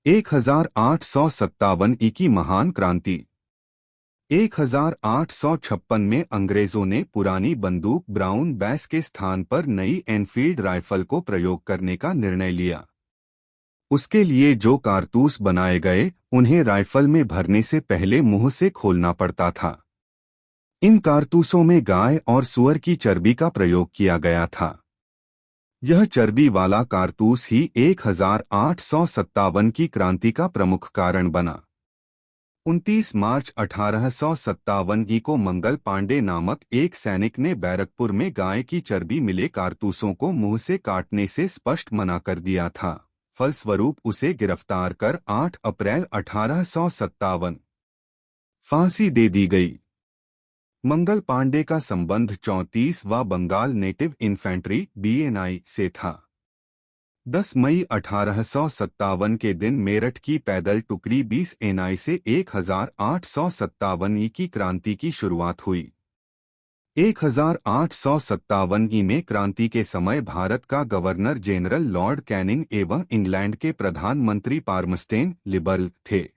1857 की महान क्रांति। 1856 में अंग्रेजों ने पुरानी बंदूक ब्राउन बैस के स्थान पर नई एनफील्ड राइफल को प्रयोग करने का निर्णय लिया। उसके लिए जो कारतूस बनाए गए उन्हें राइफल में भरने से पहले मुंह से खोलना पड़ता था। इन कारतूसों में गाय और सूअर की चर्बी का प्रयोग किया गया था। यह चर्बी वाला कारतूस ही 1857 की क्रांति का प्रमुख कारण बना। 29 मार्च 1857 को मंगल पांडे नामक एक सैनिक ने बैरकपुर में गाय की चर्बी मिले कारतूसों को मुंह से काटने से स्पष्ट मना कर दिया था। फलस्वरूप उसे गिरफ्तार कर 8 अप्रैल 1857 फांसी दे दी गई। मंगल पांडे का संबंध 34वां बंगाल नेटिव इन्फेंट्री BNI से था। 10 मई 1857 के दिन मेरठ की पैदल टुकड़ी 20 NI से 1857 की क्रांति की शुरुआत हुई। 1857 में क्रांति के समय भारत का गवर्नर जनरल लॉर्ड कैनिंग एवं इंग्लैंड के प्रधानमंत्री पाल्मर्स्टन लिबरल थे।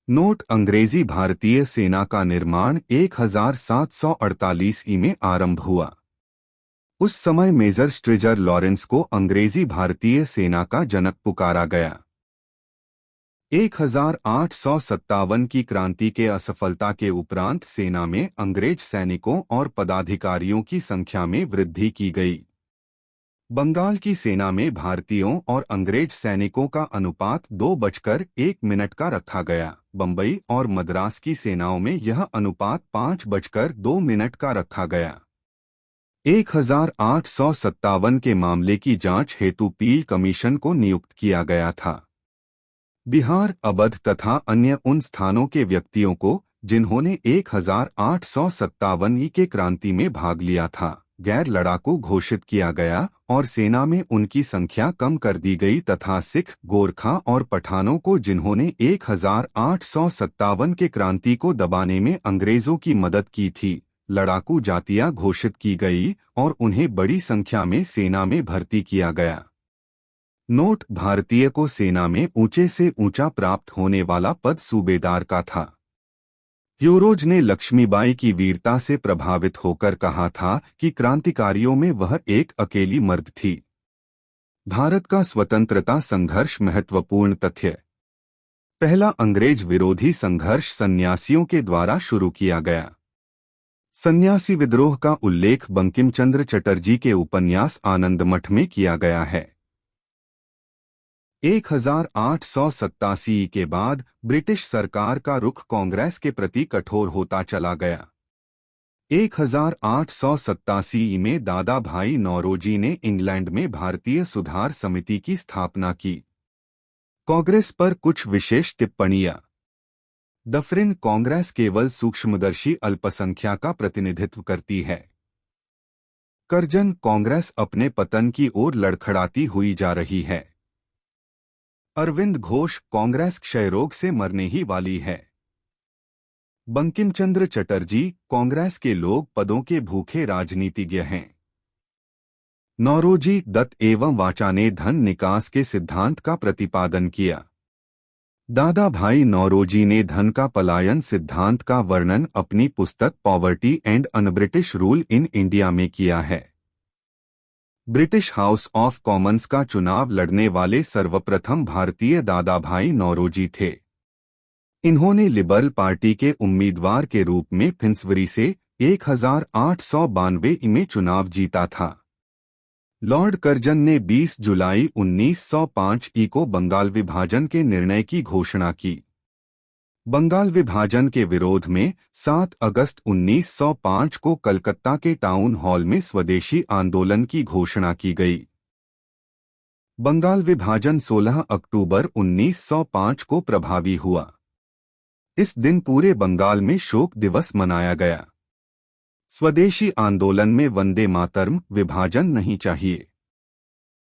नोट: अंग्रेजी भारतीय सेना का निर्माण 1748 में आरंभ हुआ। उस समय मेजर स्ट्रेजर लॉरेंस को अंग्रेजी भारतीय सेना का जनक पुकारा गया। 1857 की क्रांति के असफलता के उपरांत सेना में अंग्रेज सैनिकों और पदाधिकारियों की संख्या में वृद्धि की गई। बंगाल की सेना में भारतीयों और अंग्रेज सैनिकों का अनुपात 2:1 का रखा गया। बंबई और मद्रास की सेनाओं में यह अनुपात 5:2 का रखा गया। 1857 के मामले की जांच हेतु पील कमीशन को नियुक्त किया गया था। बिहार, अवध तथा अन्य उन स्थानों के व्यक्तियों को जिन्होंने 1857 के क्रांति में भाग लिया था गैर लड़ाकू घोषित किया गया और सेना में उनकी संख्या कम कर दी गई तथा सिख, गोरखा और पठानों को जिन्होंने 1857 के क्रांति को दबाने में अंग्रेजों की मदद की थी लड़ाकू जातियां घोषित की गई और उन्हें बड़ी संख्या में सेना में भर्ती किया गया। नोट: भारतीय को सेना में ऊंचे से ऊंचा प्राप्त होने वाला पद सूबेदार का था। यूरोज ने लक्ष्मीबाई की वीरता से प्रभावित होकर कहा था कि क्रांतिकारियों में वह एक अकेली मर्द थी। भारत का स्वतंत्रता संघर्ष महत्वपूर्ण तथ्य। पहला अंग्रेज विरोधी संघर्ष सन्यासियों के द्वारा शुरू किया गया। सन्यासी विद्रोह का उल्लेख बंकिम चंद्र चटर्जी के उपन्यास आनंदमठ में किया गया है। 1887 के बाद ब्रिटिश सरकार का रुख कांग्रेस के प्रति कठोर होता चला गया। 1887 में दादा भाई नौरोजी ने इंग्लैंड में भारतीय सुधार समिति की स्थापना की। कांग्रेस पर कुछ विशेष टिप्पणियां। दफरिन: कांग्रेस केवल सूक्ष्मदर्शी अल्पसंख्या का प्रतिनिधित्व करती है। करजन: कांग्रेस अपने पतन की ओर लड़खड़ाती हुई जा रही है। अरविंद घोष: कांग्रेस क्षयरोग से मरने ही वाली है। बंकिम चंद्र चटर्जी: कांग्रेस के लोग पदों के भूखे राजनीतिज्ञ हैं। नौरोजी दत्त एवं वाचा ने धन निकास के सिद्धांत का प्रतिपादन किया। दादा भाई नौरोजी ने धन का पलायन सिद्धांत का वर्णन अपनी पुस्तक poverty and un-British rule in India में किया है। ब्रिटिश हाउस ऑफ कॉमन्स का चुनाव लड़ने वाले सर्वप्रथम भारतीय दादा भाई नौरोजी थे। इन्होंने लिबरल पार्टी के उम्मीदवार के रूप में फिन्सबरी से 1892 में चुनाव जीता था। लॉर्ड कर्जन ने 20 जुलाई 1905 को बंगाल विभाजन के निर्णय की घोषणा की। बंगाल विभाजन के विरोध में 7 अगस्त 1905 को कलकत्ता के टाउन हॉल में स्वदेशी आंदोलन की घोषणा की गई। बंगाल विभाजन 16 अक्टूबर 1905 को प्रभावी हुआ। इस दिन पूरे बंगाल में शोक दिवस मनाया गया। स्वदेशी आंदोलन में वंदे मातरम, विभाजन नहीं चाहिए।